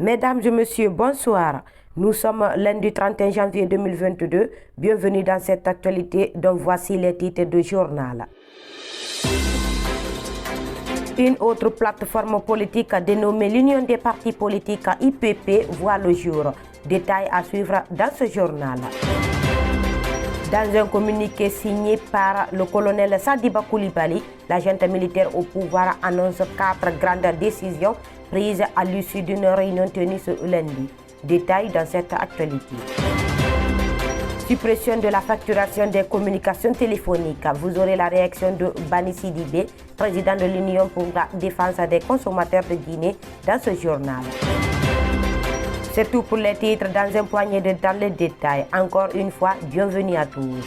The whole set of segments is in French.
Mesdames et messieurs, bonsoir. Nous sommes lundi 31 janvier 2022. Bienvenue dans cette actualité dont voici les titres du journal. Une autre plateforme politique dénommée l'Union des partis politiques IPP voit le jour. Détails à suivre dans ce journal. Dans un communiqué signé par le colonel Sadiba Koulibaly, l'agent militaire au pouvoir annonce 4 grandes décisions prises à l'issue d'une réunion tenue ce lundi. Détails dans cette actualité. Suppression de la facturation des communications téléphoniques. Vous aurez la réaction de Bani Sidibé, président de l'Union pour la défense des consommateurs de Guinée, dans ce journal. C'est tout pour les titres dans un poignet de dans les détails. Encore une fois, bienvenue à tous.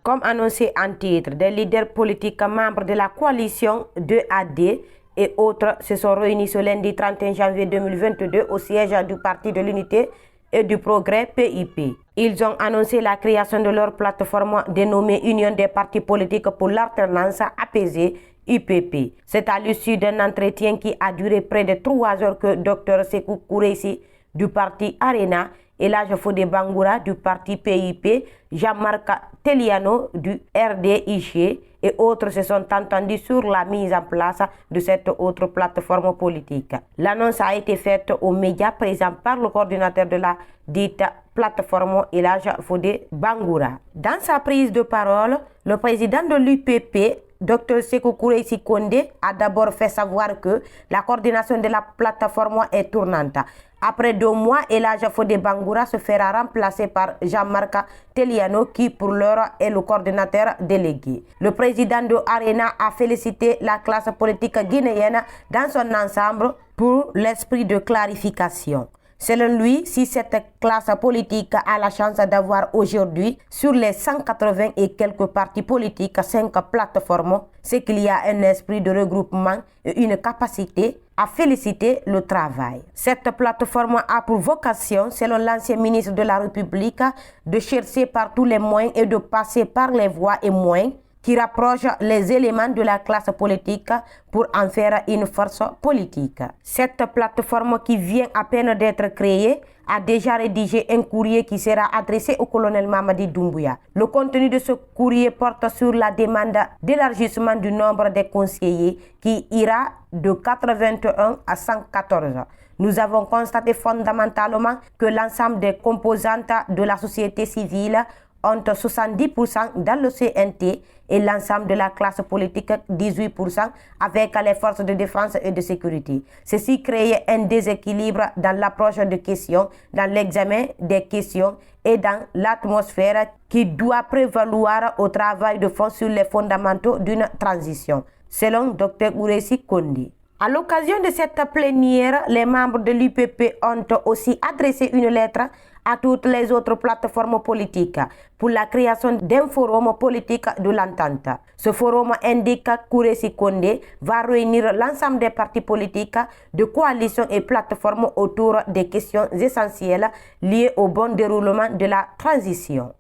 Comme annoncé en titre, des leaders politiques membres de la coalition 2AD et autres se sont réunis ce lundi 31 janvier 2022 au siège du Parti de l'Unité et du Progrès PIP. Ils ont annoncé la création de leur plateforme dénommée Union des partis politiques pour l'alternance apaisée UPP. C'est à l'issue d'un entretien qui a duré près de 3 heures que Dr Sekou Koureyssi du parti Arena, Elhadji Fodé Bangoura du parti PIP, Jean-Marc Teliano du RDIG et autres se sont entendus sur la mise en place de cette autre plateforme politique. L'annonce a été faite aux médias présents par le coordinateur de la dite plateforme, Elhadji Fodé Bangoura. Dans sa prise de parole, le président de l'UPP, Dr Sekou Koureyssi Kondé, a d'abord fait savoir que la coordination de la plateforme est tournante. Après 2 mois, Elhadji Fodé Bangoura se fera remplacer par Jean-Marc Teliano qui pour l'heure est le coordinateur délégué. Le président de Arena a félicité la classe politique guinéenne dans son ensemble pour l'esprit de clarification. Selon lui, si cette classe politique a la chance d'avoir aujourd'hui sur les 180 et quelques partis politiques 5 plateformes, c'est qu'il y a un esprit de regroupement et une capacité à féliciter le travail. Cette plateforme a pour vocation, selon l'ancien ministre de la République, de chercher par tous les moyens et de passer par les voies et moyens qui rapprochent les éléments de la classe politique pour en faire une force politique. Cette plateforme qui vient à peine d'être créée a déjà rédigé un courrier qui sera adressé au colonel Mamadi Doumbouya. Le contenu de ce courrier porte sur la demande d'élargissement du nombre des conseillers qui ira de 81 à 114. Nous avons constaté fondamentalement que l'ensemble des composantes de la société civile ont 70% dans le CNT et l'ensemble de la classe politique 18% avec les forces de défense et de sécurité. Ceci crée un déséquilibre dans l'approche de questions, dans l'examen des questions et dans l'atmosphère qui doit prévaloir au travail de fond sur les fondamentaux d'une transition, selon Dr Koureyssi Kondé. À l'occasion de cette plénière, les membres de l'UPP ont aussi adressé une lettre à toutes les autres plateformes politiques pour la création d'un forum politique de l'entente. Ce forum, indique Koureyssi Kondé, va réunir l'ensemble des partis politiques de coalition et plateformes autour des questions essentielles liées au bon déroulement de la transition.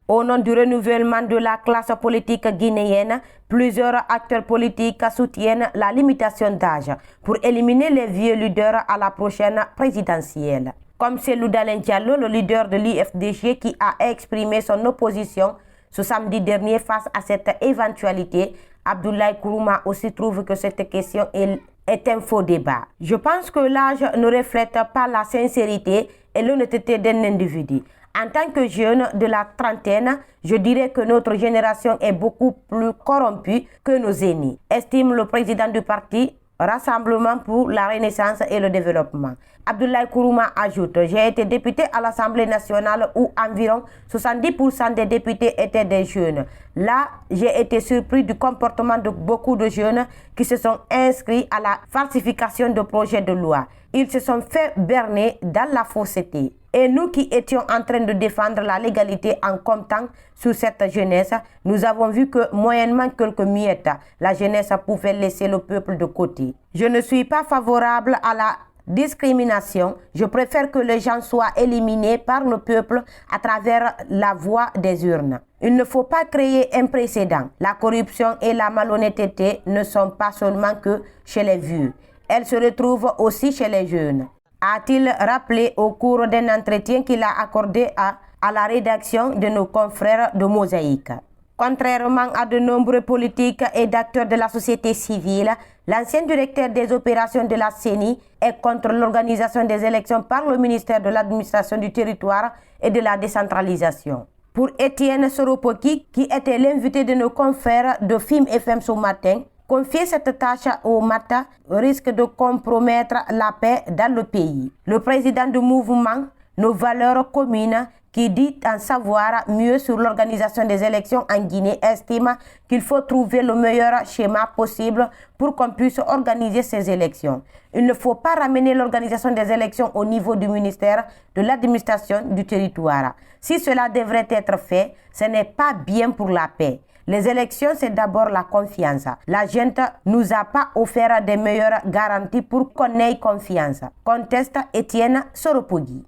Au nom du renouvellement de la classe politique guinéenne, plusieurs acteurs politiques soutiennent la limitation d'âge pour éliminer les vieux leaders à la prochaine présidentielle. Comme c'est Loudalen Diallo, le leader de l'IFDG, qui a exprimé son opposition ce samedi dernier face à cette éventualité, Abdoulaye Kourouma aussi trouve que cette question est un faux débat. Je pense que l'âge ne reflète pas la sincérité et l'honnêteté d'un individu. En tant que jeune de la trentaine, je dirais que notre génération est beaucoup plus corrompue que nos aînés, estime le président du parti Rassemblement pour la Renaissance et le Développement. Abdoulaye Kourouma ajoute: j'ai été député à l'Assemblée nationale où environ 70% des députés étaient des jeunes. Là, j'ai été surpris du comportement de beaucoup de jeunes qui se sont inscrits à la falsification de projets de loi. Ils se sont fait berner dans la fausseté. Et nous qui étions en train de défendre la légalité en comptant sur cette jeunesse, nous avons vu que moyennement quelques miettes, la jeunesse pouvait laisser le peuple de côté. Je ne suis pas favorable à la discrimination. Je préfère que les gens soient éliminés par le peuple à travers la voie des urnes. Il ne faut pas créer un précédent. La corruption et la malhonnêteté ne sont pas seulement que chez les vieux. Elles se retrouvent aussi chez les jeunes, a-t-il rappelé au cours d'un entretien qu'il a accordé à la rédaction de nos confrères de Mosaïque. Contrairement à de nombreux politiques et d'acteurs de la société civile, l'ancien directeur des opérations de la CENI est contre l'organisation des élections par le ministère de l'administration du territoire et de la décentralisation. Pour Étienne Soropoki, qui était l'invité de nos confrères de FIM FM ce matin, confier cette tâche au MATA risque de compromettre la paix dans le pays. Le président du mouvement Nos Valeurs Communes, qui dit en savoir mieux sur l'organisation des élections en Guinée, estime qu'il faut trouver le meilleur schéma possible pour qu'on puisse organiser ces élections. Il ne faut pas ramener l'organisation des élections au niveau du ministère de l'administration du territoire. Si cela devrait être fait, ce n'est pas bien pour la paix. Les élections, c'est d'abord la confiance. La gente nous a pas offert des meilleures garanties pour qu'on ait confiance, conteste Étienne Soropogi.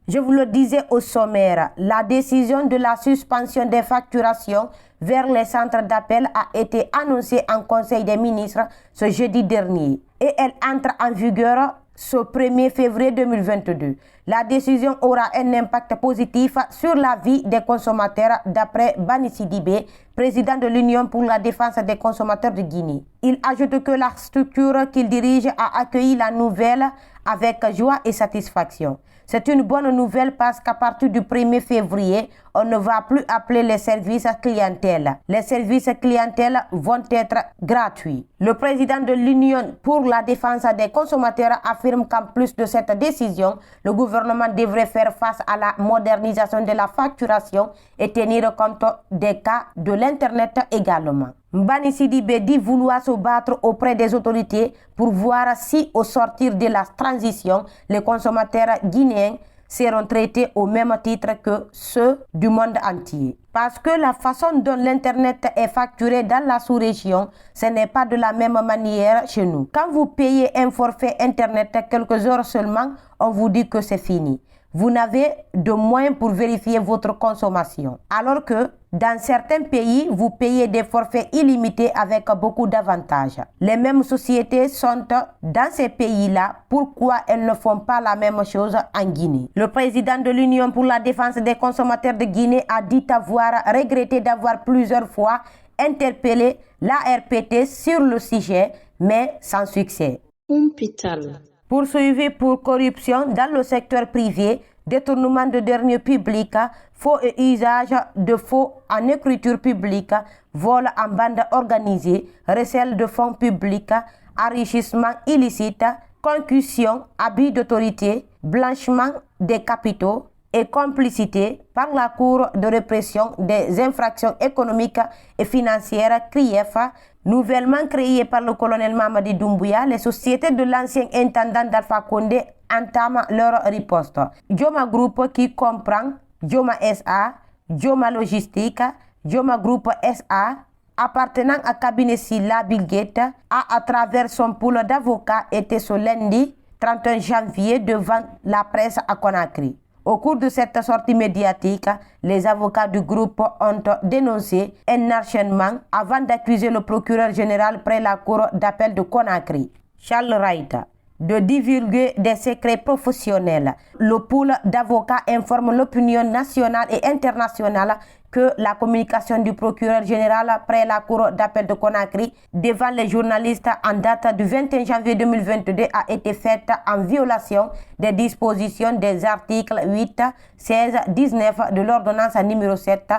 Je vous le disais au sommaire, la décision de la suspension des facturations vers les centres d'appel a été annoncée en Conseil des ministres ce jeudi dernier et elle entre en vigueur ce 1er février 2022. La décision aura un impact positif sur la vie des consommateurs d'après Bani Sidibé, président de l'Union pour la défense des consommateurs de Guinée. Il ajoute que la structure qu'il dirige a accueilli la nouvelle avec joie et satisfaction. C'est une bonne nouvelle parce qu'à partir du 1er février, on ne va plus appeler les services clientèle. Les services clientèle vont être gratuits. Le président de l'Union pour la défense des consommateurs affirme qu'en plus de cette décision, le gouvernement devrait faire face à la modernisation de la facturation et tenir compte des cas de l'Internet également. Mbani Sidibé dit vouloir se battre auprès des autorités pour voir si, au sortir de la transition, les consommateurs guinéens seront traités au même titre que ceux du monde entier. Parce que la façon dont l'Internet est facturé dans la sous-région, ce n'est pas de la même manière chez nous. Quand vous payez un forfait Internet quelques heures seulement, on vous dit que c'est fini. Vous n'avez de moyens pour vérifier votre consommation. Alors que dans certains pays, vous payez des forfaits illimités avec beaucoup d'avantages. Les mêmes sociétés sont dans ces pays-là. Pourquoi elles ne font pas la même chose en Guinée? Le président de l'Union pour la défense des consommateurs de Guinée a dit avoir regretté d'avoir plusieurs fois interpellé l'ARPT sur le sujet, mais sans succès. Poursuivi pour corruption dans le secteur privé, détournement de deniers publics, faux et usage de faux en écriture publique, vol en bande organisée, recel de fonds publics, enrichissement illicite, concussion, abus d'autorité, blanchiment des capitaux et complicité par la Cour de répression des infractions économiques et financières CRIEF, nouvellement créée par le colonel Mamadi Doumbouya, les sociétés de l'ancien intendant d'Alpha Condé entament leur riposte. Joma Group, qui comprend Joma SA, Joma Logistique, Joma Group SA, appartenant à cabinet Silla Bill Gates, a à travers son pool d'avocats été ce lundi 31 janvier devant la presse à Conakry. Au cours de cette sortie médiatique, les avocats du groupe ont dénoncé un enchaînement avant d'accuser le procureur général près la cour d'appel de Conakry, Charles Wright, de divulguer des secrets professionnels. Le pool d'avocats informe l'opinion nationale et internationale que la communication du procureur général près la cour d'appel de Conakry devant les journalistes en date du 21 janvier 2022 a été faite en violation des dispositions des articles 8, 16, 19 de l'ordonnance numéro 7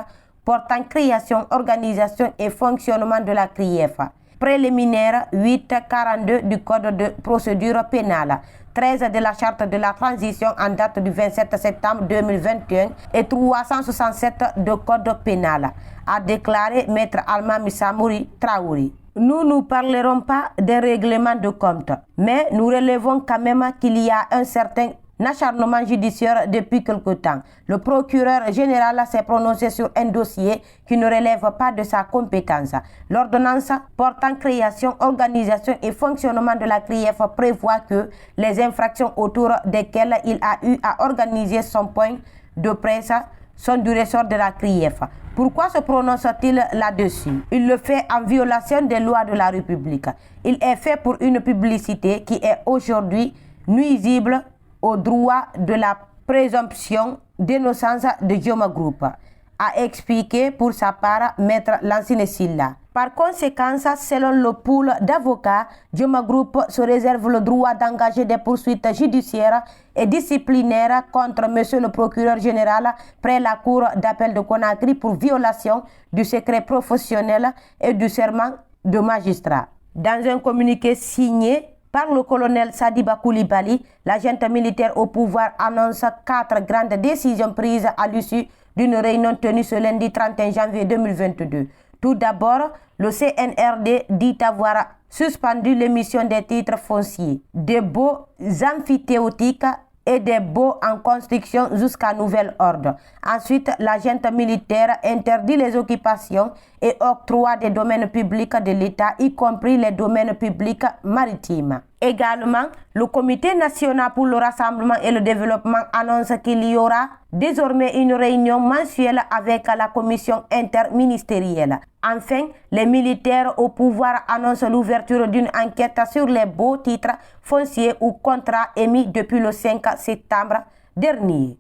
portant création, organisation et fonctionnement de la CRIEF. Préliminaire 842 du Code de procédure pénale, 13 de la Charte de la transition en date du 27 septembre 2021 et 367 de Code pénal, a déclaré Maître Almami Samouri Traouri. Nous ne parlerons pas d'un règlement de compte, mais nous relevons quand même qu'il y a un certain acharnement judiciaire depuis quelque temps. Le procureur général s'est prononcé sur un dossier qui ne relève pas de sa compétence. L'ordonnance portant création, organisation et fonctionnement de la CRIEF prévoit que les infractions autour desquelles il a eu à organiser son point de presse sont du ressort de la CRIEF. Pourquoi se prononce-t-il là-dessus? Il le fait en violation des lois de la République. Il est fait pour une publicité qui est aujourd'hui nuisible au droit de la présomption d'innocence de Dioma Group, a expliqué pour sa part Maître Lansine Silla. Par conséquent, selon le pool d'avocats, Dioma Group se réserve le droit d'engager des poursuites judiciaires et disciplinaires contre monsieur le procureur général près la cour d'appel de Conakry pour violation du secret professionnel et du serment de magistrat. Dans un communiqué signé par le colonel Sadiba Koulibaly, l'agent militaire au pouvoir annonce 4 grandes décisions prises à l'issue d'une réunion tenue ce lundi 31 janvier 2022. Tout d'abord, le CNRD dit avoir suspendu l'émission des titres fonciers, des baux amphithéotiques et des baux en construction jusqu'à nouvel ordre. Ensuite, l'agent militaire interdit les occupations et octroie des domaines publics de l'État, y compris les domaines publics maritimes. Également, le Comité national pour le rassemblement et le développement annonce qu'il y aura désormais une réunion mensuelle avec la commission interministérielle. Enfin, les militaires au pouvoir annoncent l'ouverture d'une enquête sur les beaux titres fonciers ou contrats émis depuis le 5 septembre dernier.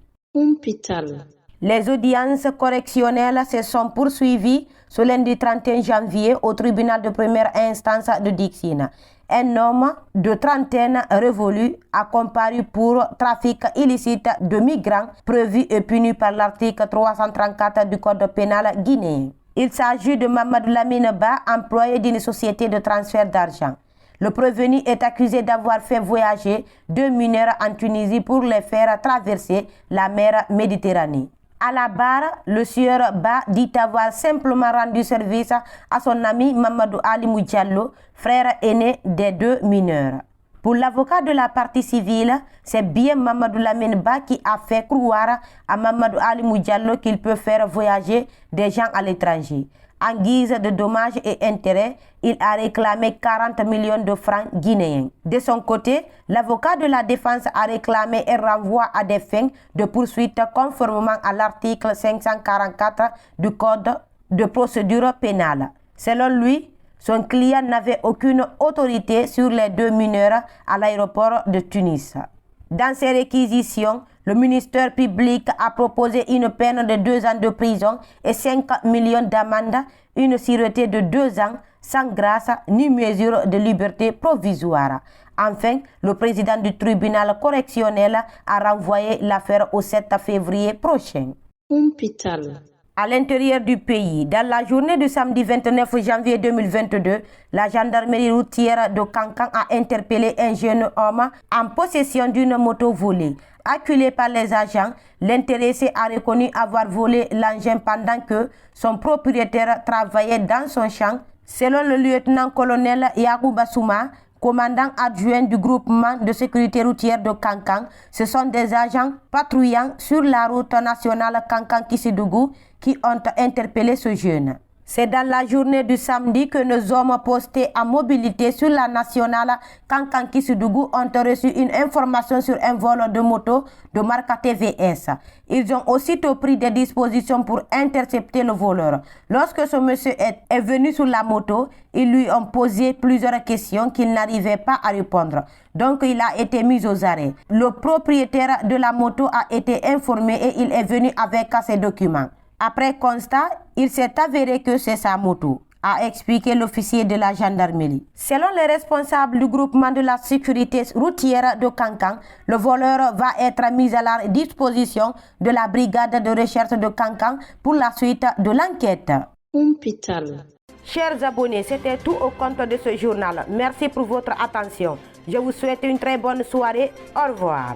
Les audiences correctionnelles se sont poursuivies ce lundi 31 janvier au tribunal de première instance de Dixine. Un homme de trentaine révolue a comparu pour trafic illicite de migrants prévu et puni par l'article 334 du Code pénal guinéen. Il s'agit de Mamadou Lamine Ba, employé d'une société de transfert d'argent. Le prévenu est accusé d'avoir fait voyager 2 mineurs en Tunisie pour les faire traverser la mer Méditerranée. À la barre, le sieur Ba dit avoir simplement rendu service à son ami Mamadou Ali Diallo, frère aîné des 2 mineurs. Pour l'avocat de la partie civile, c'est bien Mamadou Lamine Ba qui a fait croire à Mamadou Ali Diallo qu'il peut faire voyager des gens à l'étranger. En guise de dommages et intérêts, il a réclamé 40 millions de francs guinéens. De son côté, l'avocat de la défense a réclamé un renvoi à des fins de poursuite conformément à l'article 544 du Code de procédure pénale. Selon lui, son client n'avait aucune autorité sur les 2 mineurs à l'aéroport de Tunis. Dans ses réquisitions, le ministère public a proposé une peine de 2 ans de prison et 5 millions d'amende, une sûreté de 2 ans, sans grâce ni mesure de liberté provisoire. Enfin, le président du tribunal correctionnel a renvoyé l'affaire au 7 février prochain. À l'intérieur du pays, dans la journée du samedi 29 janvier 2022, la gendarmerie routière de Kankan a interpellé un jeune homme en possession d'une moto volée. Acculé par les agents, l'intéressé a reconnu avoir volé l'engin pendant que son propriétaire travaillait dans son champ. Selon le lieutenant-colonel Yagouba Souma, commandant adjoint du groupement de sécurité routière de Kankan, ce sont des agents patrouillant sur la route nationale Kankan-Kissidougou qui ont interpellé ce jeune. C'est dans la journée du samedi que nos hommes postés en mobilité sur la nationale Kankan-Kissidougou ont reçu une information sur un vol de moto de marque TVS. Ils ont aussitôt pris des dispositions pour intercepter le voleur. Lorsque ce monsieur est venu sur la moto, ils lui ont posé plusieurs questions qu'il n'arrivait pas à répondre. Donc il a été mis aux arrêts. Le propriétaire de la moto a été informé et il est venu avec ses documents. Après constat, il s'est avéré que c'est sa moto, a expliqué l'officier de la gendarmerie. Selon les responsables du groupement de la sécurité routière de Kankan, le voleur va être mis à la disposition de la brigade de recherche de Kankan pour la suite de l'enquête. Chers abonnés, c'était tout au compte de ce journal. Merci pour votre attention. Je vous souhaite une très bonne soirée. Au revoir.